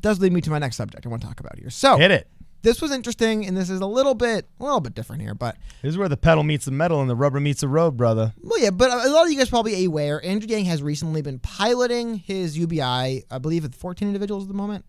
does lead me to my next subject I want to talk about here. So hit it. This was interesting, and this is a little bit different here, but This is where the pedal meets the metal and the rubber meets the road, brother. well, yeah. But a lot of you guys probably are aware. Andrew Yang has recently been piloting his UBI. I believe with 14 individuals at the moment.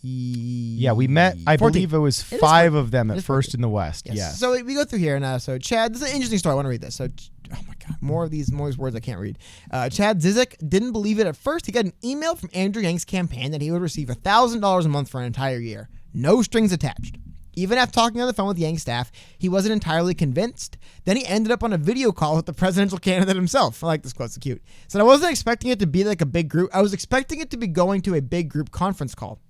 Yeah, we met. I 14. believe it was 5 of them at first in the West. Yes. Yes. So we go through here, and so Chad. This is an interesting story. I want to read this. So, oh my God, more of these words I can't read. Chad Zizek didn't believe it at first. He got an email from Andrew Yang's campaign that he would receive $1,000 a month for an entire year, no strings attached. Even after talking on the phone with Yang staff, he wasn't entirely convinced. Then he ended up on a video call with the presidential candidate himself. I like this quote, it's cute. So I wasn't expecting it to be like a big group. I was expecting it to be going to a big group conference call.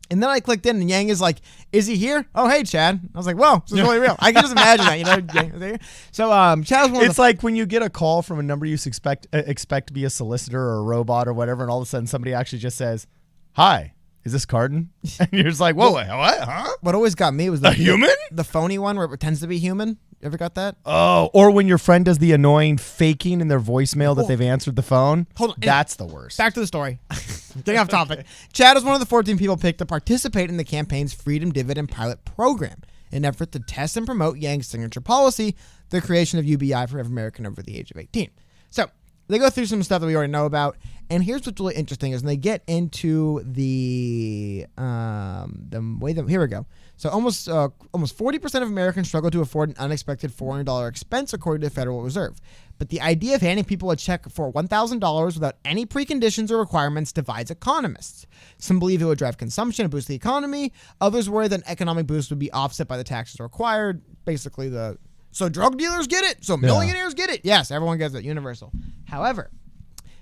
And then I clicked in, and Yang is like, "Is he here? Oh, hey, Chad." I was like, "Whoa, this is really real." I can just imagine that, you know. So, Chad was It's like when you get a call from a number you expect to be a solicitor or a robot or whatever, and all of a sudden somebody actually just says, "Hi, is this Cardin?" And you're just like, "Whoa, what? Huh? What always got me was A human? the phony one where it pretends to be human. You ever got that? Oh, or when your friend does the annoying faking in their voicemail that they've answered the phone. Hold on. That's the worst. Back to the story. Getting off topic. Chad was one of the 14 people picked to participate in the campaign's Freedom Dividend pilot program, an effort to test and promote Yang's signature policy, the creation of UBI for every American over the age of 18. So they go through some stuff that we already know about, and here's what's really interesting is when they get into the way that here we go. So almost 40% of Americans struggle to afford an unexpected $400 expense, according to the Federal Reserve. But the idea of handing people a check for $1,000 without any preconditions or requirements divides economists. Some believe it would drive consumption and boost the economy. Others worry that an economic boost would be offset by the taxes required. Basically, so drug dealers get it, so millionaires get it. Yes, everyone gets it, universal. However,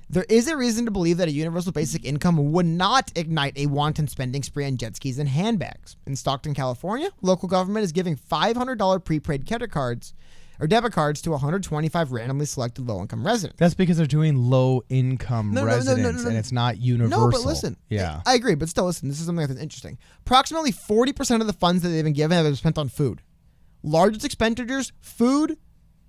there is a reason to believe that a universal basic income would not ignite a wanton spending spree on jet skis and handbags. In Stockton, California, local government is giving $500 prepaid credit cards or debit cards to 125 randomly selected low-income residents. That's because they're doing low-income residents, and it's not universal. No, but listen. Yeah. I agree, but still, listen, this is something that's interesting. Approximately 40% of the funds that they've been given have been spent on food. Largest expenditures, food,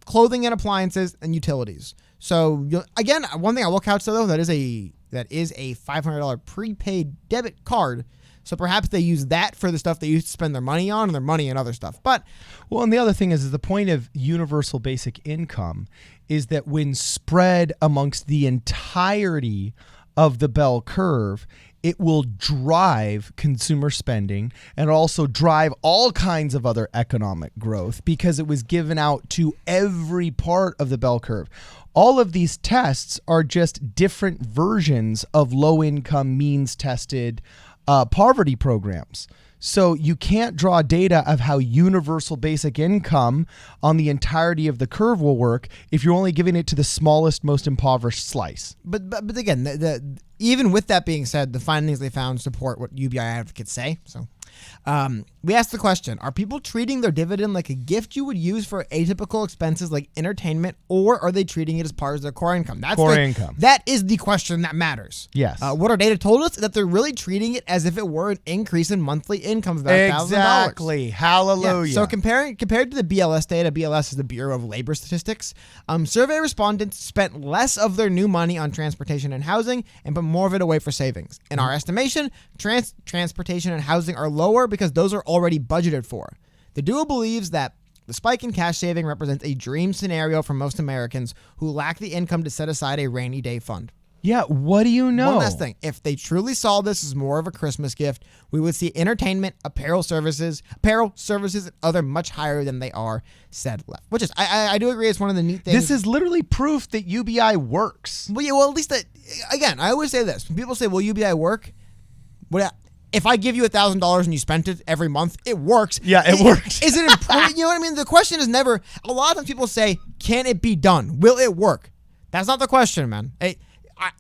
clothing and appliances, and utilities. So, again, one thing I will couch though, that is a $500 prepaid debit card. So perhaps they use that for the stuff they used to spend their money on and their money and other stuff. But well, and the other thing is the point of universal basic income is that when spread amongst the entirety of the bell curve, it will drive consumer spending and also drive all kinds of other economic growth because it was given out to every part of the bell curve. All of these tests are just different versions of low-income means-tested poverty programs. So you can't draw data of how universal basic income on the entirety of the curve will work if you're only giving it to the smallest, most impoverished slice. But again, even with that being said, the findings they found support what UBI advocates say. So we asked the question, are people treating their dividend like a gift you would use for atypical expenses like entertainment, or are they treating it as part of their core income? That's core income. That is the question that matters. Yes. What our data told us is that they're really treating it as if it were an increase in monthly income of about $1,000. Exactly. Hallelujah. Yeah. So compared to the BLS data, BLS is the Bureau of Labor Statistics, survey respondents spent less of their new money on transportation and housing and put more of it away for savings. In our estimation, transportation and housing are lower because those are already budgeted for. The duo believes that the spike in cash saving represents a dream scenario for most Americans who lack the income to set aside a rainy day fund. Yeah, what do you know? One last thing. If they truly saw this as more of a Christmas gift, we would see entertainment, apparel services, and other much higher than they are said left. Which is, I do agree, it's one of the neat things. This is literally proof that UBI works. Well, yeah, well, at least again, I always say this. When people say, will UBI work? If I give you $1,000 and you spent it every month, it works. Yeah, it works. Is it important? You know what I mean? The question is never, a lot of times people say, can it be done? Will it work? That's not the question, man.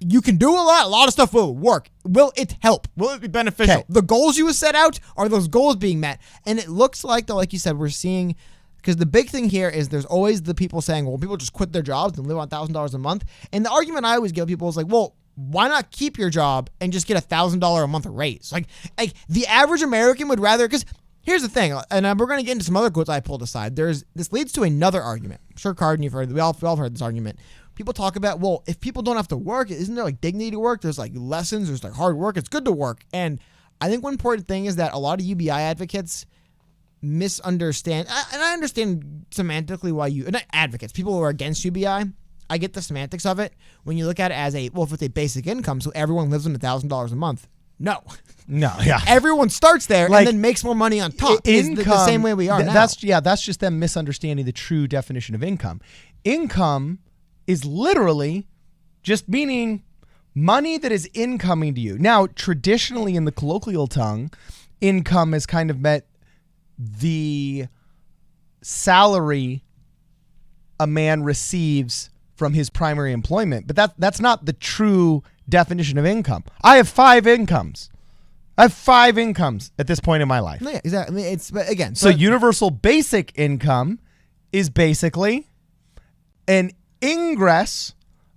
You can do a lot of stuff will work. Will it help? Will it be beneficial? Okay. The goals you set out, are those goals being met? And it looks like, though, like you said, we're seeing, because the big thing here is there's always the people saying, well, people just quit their jobs and live on $1,000 a month. And the argument I always give people is like, well, why not keep your job and just get $1,000 a month raise? Like the average American would rather, because here's the thing, and we're going to get into some other quotes I pulled aside. This leads to another argument. I'm sure, Cardin, you've heard, we all heard this argument, people talk about, well, if people don't have to work, isn't there like dignity to work? There's like lessons, there's like hard work. It's good to work. And I think one important thing is that a lot of UBI advocates misunderstand, and I understand semantically why not advocates, people who are against UBI, I get the semantics of it. When you look at it as if it's a basic income, so everyone lives on $1,000 a month. No, yeah. Everyone starts there and then makes more money on top. Income, the same way we are now. That's just them misunderstanding the true definition of income. Income is literally just meaning money that is incoming to you. Now, traditionally in the colloquial tongue, income has kind of meant the salary a man receives from his primary employment, but that's not the true definition of income. I have 5 incomes. I have 5 incomes at this point in my life. Yeah, exactly. But again, so universal basic income is basically an ingress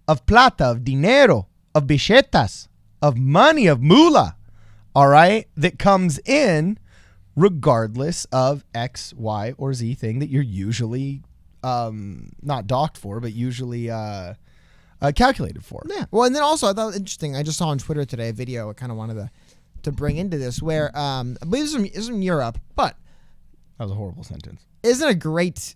of plata, of dinero, of bichetas, of money, of moolah, all right, that comes in regardless of X, Y, or Z thing that you're usually not docked for, but usually calculated for. Yeah. Well, and then also I thought it was interesting. I just saw on Twitter today a video I kind of wanted to bring into this where I believe this is from Europe, but that was a horrible sentence. Isn't a great.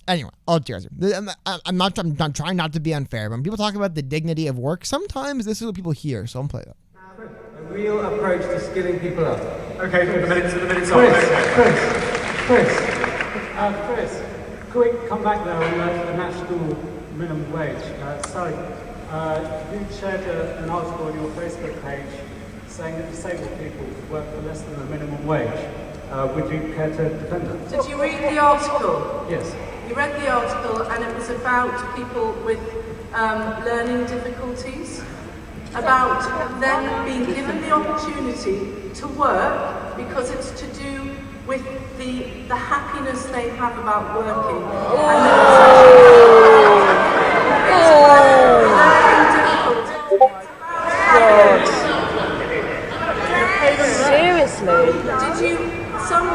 Anyway, I'm trying not to be unfair, but when people talk about the dignity of work, sometimes this is what people hear. So I'm playing that. A real approach to skilling people up. Okay, the minutes Chris, quick come back there on the national minimum wage. You shared an article on your Facebook page saying that disabled people work for less than the minimum wage. Would you care to defend that? Did you read the article? Yes. You read the article and it was about people with learning difficulties, about them being given the opportunity to work because it's to do with the happiness they have about working. Seriously? Did you? Some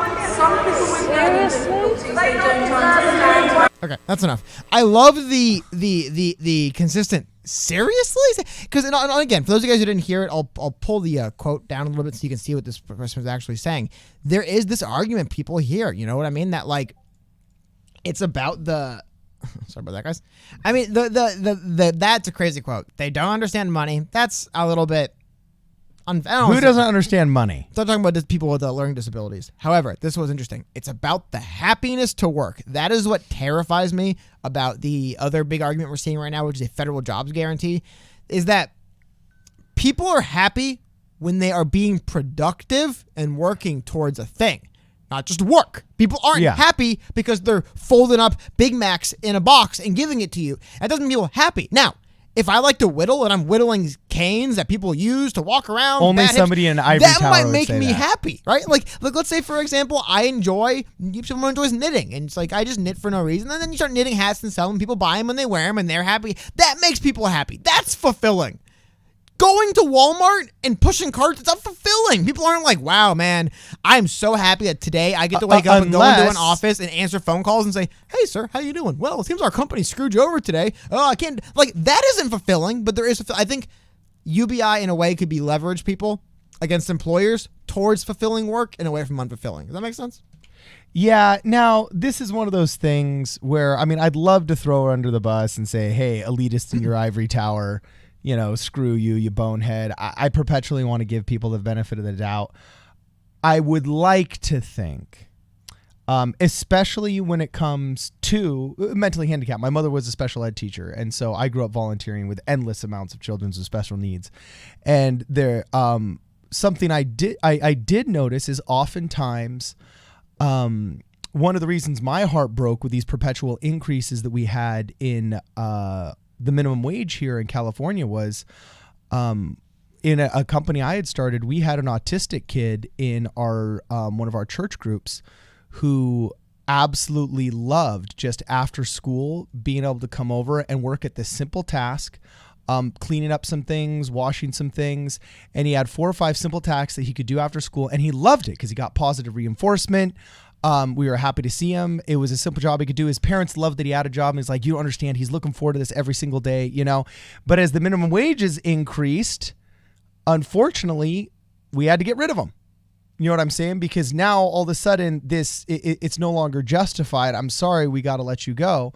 people with learning difficulties, they don't understand. Okay, that's enough. I love the consistent seriously, because again, for those of you guys who didn't hear it, I'll pull the quote down a little bit so you can see what this person was actually saying. There is this argument people hear, you know what I mean? That like it's about the sorry about that, guys. I mean the that's a crazy quote. They don't understand money. That's a little bit. Who doesn't understand money? I'm talking about people with learning disabilities. However, this was interesting. It's about the happiness to work. That is what terrifies me about the other big argument we're seeing right now, which is a federal jobs guarantee, is that people are happy when they are being productive and working towards a thing, not just work. People aren't happy because they're folding up Big Macs in a box and giving it to you. That doesn't make people happy. Now, if I like to whittle and I'm whittling canes that people use to walk around, only somebody in an ivory tower that might make would say me that. happy, right? Like, let's say, for example, someone enjoys knitting, and it's like I just knit for no reason, and then you start knitting hats and sell them, people buy them and they wear them and they're happy. That makes people happy. That's fulfilling. Going to Walmart and pushing carts, it's unfulfilling. People aren't like, wow, man, I'm so happy that today I get to wake up and go into an office and answer phone calls and say, hey, sir, how you doing? Well, it seems our company screwed you over today. Oh, I can't. Like, that isn't fulfilling, but there is. I think UBI, in a way, could be leverage people against employers towards fulfilling work and away from unfulfilling. Does that make sense? Yeah. Now, this is one of those things where, I mean, I'd love to throw her under the bus and say, hey, elitists in your ivory tower, you know, screw you, you bonehead. I perpetually want to give people the benefit of the doubt. I would like to think, especially when it comes to mentally handicapped. My mother was a special ed teacher, and so I grew up volunteering with endless amounts of children with special needs. And there, something I did notice is oftentimes, one of the reasons my heart broke with these perpetual increases that we had in the minimum wage here in California was in a company I had started. We had an autistic kid in our one of our church groups who absolutely loved just after school being able to come over and work at this simple task, cleaning up some things, washing some things. And he had 4 or 5 simple tasks that he could do after school, and he loved it because he got positive reinforcement. We were happy to see him. It was a simple job he could do. His parents loved that he had a job, and he's like, you don't understand. He's looking forward to this every single day, you know. But as the minimum wages increased, unfortunately, we had to get rid of him. You know what I'm saying? Because now all of a sudden it's no longer justified. I'm sorry, we got to let you go.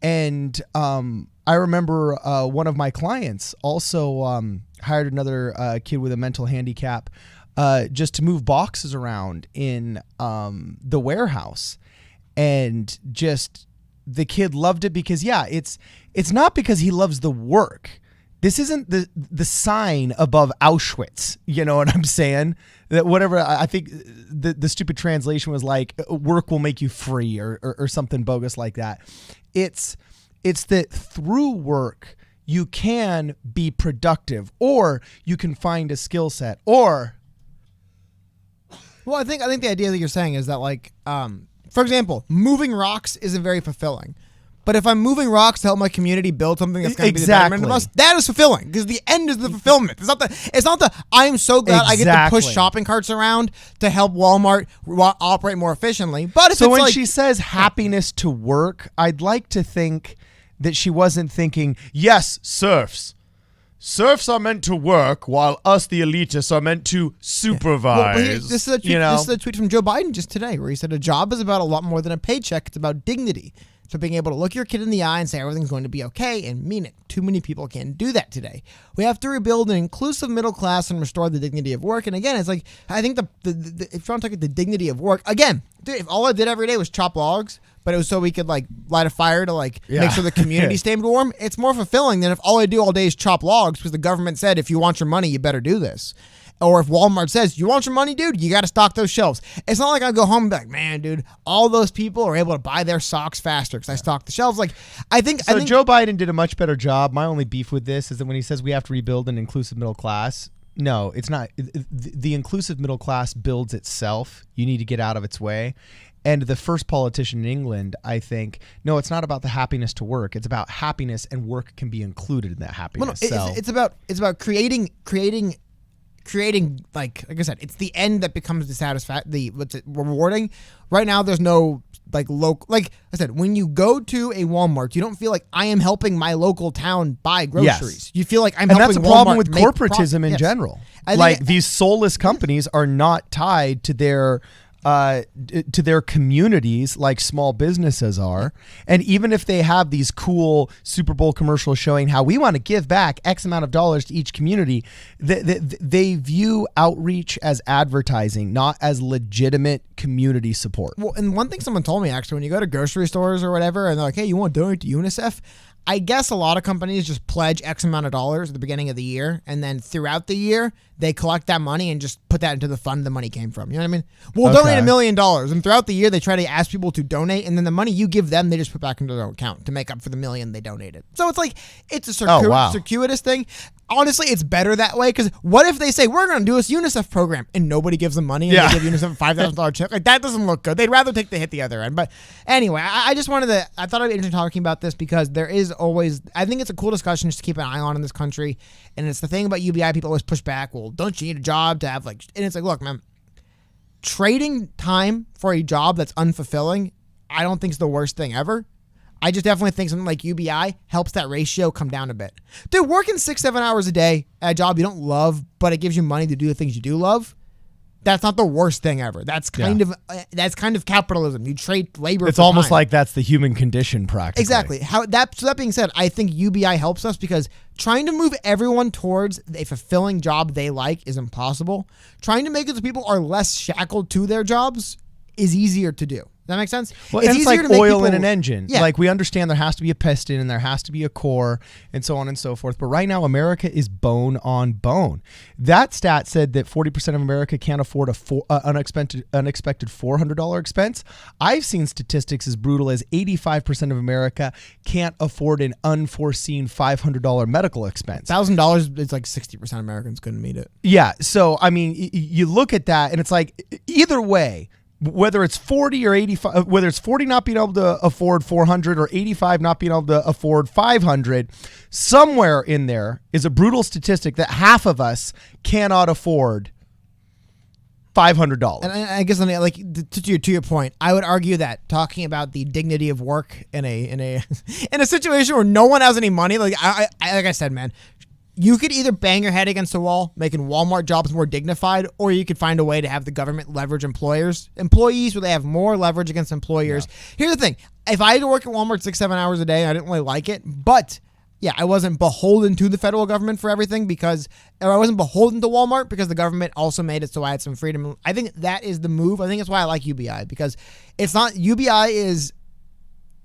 And I remember one of my clients also hired another kid with a mental handicap just to move boxes around in the warehouse. And just the kid loved it because, it's not because he loves the work. This isn't the sign above Auschwitz. You know what I'm saying? That whatever, I think the stupid translation was like, work will make you free or something bogus like that. It's that through work, you can be productive, or you can find a skill set, or... Well, I think the idea that you're saying is that, like, for example, moving rocks isn't very fulfilling. But if I'm moving rocks to help my community build something that's going to be the betterment of us, that is fulfilling, because the end is the fulfillment. It's not the I'm so glad I get to push shopping carts around to help Walmart operate more efficiently. But so when she says happiness to work, I'd like to think that she wasn't thinking, yes, serfs. Serfs are meant to work, while us, the elitists, are meant to supervise. Well, this is a tweet from Joe Biden just today, where he said a job is about a lot more than a paycheck. It's about dignity. So being able to look your kid in the eye and say everything's going to be okay and mean it. Too many people can't do that today. We have to rebuild an inclusive middle class and restore the dignity of work. And again, it's like, I think if you want to talk about the dignity of work, again, dude, if all I did every day was chop logs, but it was so we could like light a fire to like make sure the community stayed warm, it's more fulfilling than if all I do all day is chop logs because the government said, if you want your money, you better do this. Or if Walmart says, you want your money, dude, you got to stock those shelves. It's not like I go home and be like, man, dude, all those people are able to buy their socks faster because I stock the shelves. Like, I think Joe Biden did a much better job. My only beef with this is that when he says we have to rebuild an inclusive middle class, no, it's not. The inclusive middle class builds itself. You need to get out of its way. And the first politician in England, I think, no, it's not about the happiness to work. It's about happiness, and work can be included in that happiness. Well, no, it's about creating like I said, it's the end that becomes rewarding. Right now, there's no like local, like I said, when you go to a Walmart, you don't feel like I am helping my local town buy groceries. You feel like I'm helping. And that's a problem with corporatism in general. Like these soulless companies are not tied to their communities like small businesses are. And even if they have these cool Super Bowl commercials showing how we want to give back X amount of dollars to each community, they view outreach as advertising, not as legitimate community support. Well, and one thing someone told me, actually, when you go to grocery stores or whatever, and they're like, hey, you want to donate to UNICEF? I guess a lot of companies just pledge X amount of dollars at the beginning of the year, and then throughout the year, they collect that money and just put that into the fund the money came from. You know what I mean? We'll donate $1 million, and throughout the year, they try to ask people to donate, and then the money you give them, they just put back into their own account to make up for the $1 million they donated. So it's like, it's a circuitous thing. Honestly, it's better that way, because what if they say, we're going to do this UNICEF program, and nobody gives them money, and they give UNICEF a $5,000 check? Like, that doesn't look good. They'd rather take the hit the other end. But anyway, I just wanted to, I thought I'd be interested talking about this, because there is always, I think it's a cool discussion just to keep an eye on in this country. And it's the thing about UBI, people always push back, well, don't you need a job to have, like, and it's like, look, man, trading time for a job that's unfulfilling, I don't think is the worst thing ever. I just definitely think something like UBI helps that ratio come down a bit. Dude, working 6-7 hours a day at a job you don't love, but it gives you money to do the things you do love, that's not the worst thing ever. That's kind of capitalism. You trade labor. It's almost like that's the human condition, practically. Exactly. So that being said, I think UBI helps us because trying to move everyone towards a fulfilling job they like is impossible. Trying to make it so people are less shackled to their jobs is easier to do. Does that make sense? Well, it's like oil in an engine. Yeah. Like, we understand there has to be a piston and there has to be a core and so on and so forth. But right now, America is bone on bone. That stat said that 40% of America can't afford unexpected $400 expense. I've seen statistics as brutal as 85% of America can't afford an unforeseen $500 medical expense. $1,000 is like 60% of Americans couldn't meet it. Yeah. So, I mean, you look at that and it's like, either way, whether it's 40 or 85, whether it's 40 not being able to afford 400 or 85 not being able to afford 500, somewhere in there is a brutal statistic that half of us cannot afford $500. And I guess like to your point, I would argue that talking about the dignity of work in a in a situation where no one has any money, like like I said, man, you could either bang your head against the wall, making Walmart jobs more dignified, or you could find a way to have the government leverage employees where they have more leverage against employers. Yeah. Here's the thing: if I had to work at Walmart 6-7 hours a day, I didn't really like it, but yeah, I wasn't beholden to the federal government for everything or I wasn't beholden to Walmart because the government also made it so I had some freedom. I think that is the move. I think that's why I like UBI, because it's not, UBI is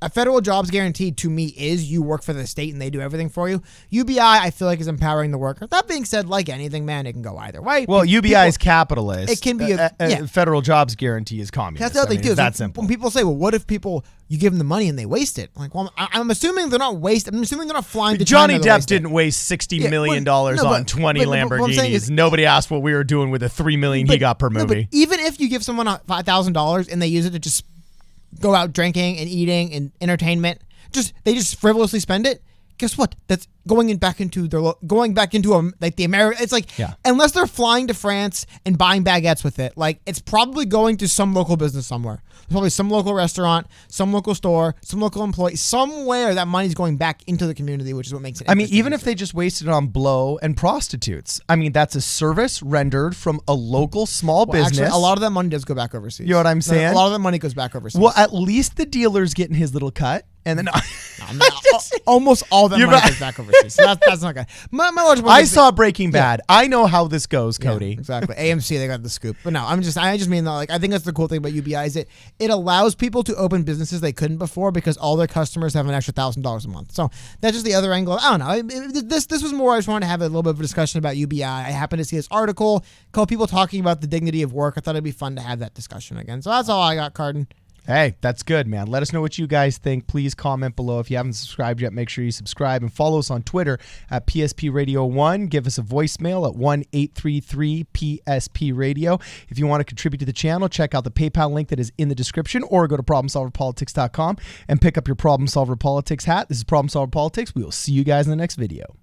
a federal jobs guarantee to me is you work for the state and they do everything for you. UBI, I feel like, is empowering the worker. That being said, like anything, man, it can go either way. Well, UBI is capitalist. It can be a federal jobs guarantee is communist. That's the other thing, too. It's that simple. When people say, well, what if you give them the money and they waste it? Like, well, I'm assuming they're not I'm assuming they're not flying to Johnny China. Depp didn't waste $60 million on 20 Lamborghinis. Is, nobody asked what we were doing with the $3 million he got per movie. But even if you give someone $5,000 and they use it to just go out drinking and eating and entertainment, they just frivolously spend it. Guess what? That's going back into like the American. It's like, unless they're flying to France and buying baguettes with it, like it's probably going to some local business somewhere. There's probably some local restaurant, some local store, some local employee, somewhere that money's going back into the community, which is what makes it. I mean, even if they just wasted it on blow and prostitutes, I mean, that's a service rendered from a local small business. Actually, a lot of that money does go back overseas. You know what I'm saying? A lot of that money goes back overseas. Well, at least the dealer's getting his little cut. And then almost all that money goes back overseas. So that's not good. My large I saw Breaking Bad. I know how this goes, Cody. Yeah, exactly. AMC, they got the scoop. But no, I just mean that, like, I think that's the cool thing about UBI is it allows people to open businesses they couldn't before because all their customers have an extra $1,000 a month. So that's just the other angle. I don't know. This was more, I just wanted to have a little bit of a discussion about UBI. I happened to see this article called People Talking About the Dignity of Work. I thought it'd be fun to have that discussion again. So that's all I got, Carden. Hey, that's good, man. Let us know what you guys think. Please comment below. If you haven't subscribed yet, make sure you subscribe and follow us on Twitter at PSP Radio 1. Give us a voicemail at 1-833-PSP-Radio. If you want to contribute to the channel, check out the PayPal link that is in the description or go to ProblemSolverPolitics.com and pick up your Problem Solver Politics hat. This is Problem Solver Politics. We will see you guys in the next video.